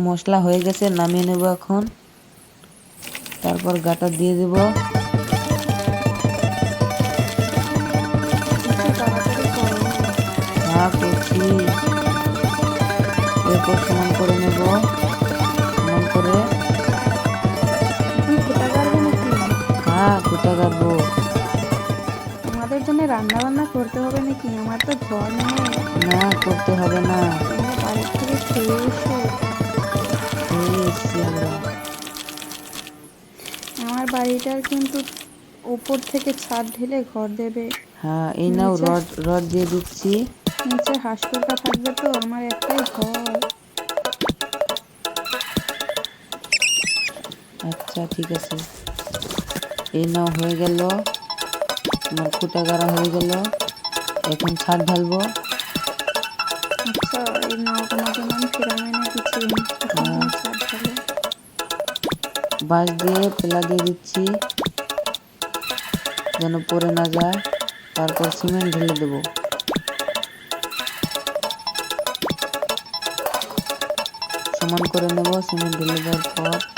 মশলা হয়ে গেছে, নামিয়ে নেব এখন। তারপর গাটা দিয়ে দেব। হ্যাঁ করছি। এরপর সমান করে নেব, সমান করে। হ্যাঁ কুটা গাড়বো। আমাদের জন্য রান্না বান্না করতে হবে নাকি? আমার তো ঘর নেই। না করতে হবে না, বাড়ির থেকে খেয়ে এসো। খেয়ে এসছি আমরা। আমার বাড়িটার কিন্তু উপর থেকে ছাদ ঢেলে ঘর দেবে। হ্যাঁ এই নাও, রড রড দিয়ে দিচ্ছি। নিচে হাঁসপুরটা থাকবে তো, আমার একটাই ঘর। আচ্ছা ঠিক আছে, এই নাও হয়ে গেল, তোমার কুটা গাড়া হয়ে গেল। এখন ছাদ ঢালবো। আচ্ছা এই নাও, তোমার জন্য আমি ফেরাম এনে দিচ্ছি। হ্যাঁ, ছাদ ঢালো। বাঁশ দিয়ে পেলা দিয়ে দিচ্ছি যেন পড়ে না যায়। তারপর সিমেন্ট ঢেলে দেব। সমান করে নেব সিমেন্ট ঢেলে দেওয়ার পর।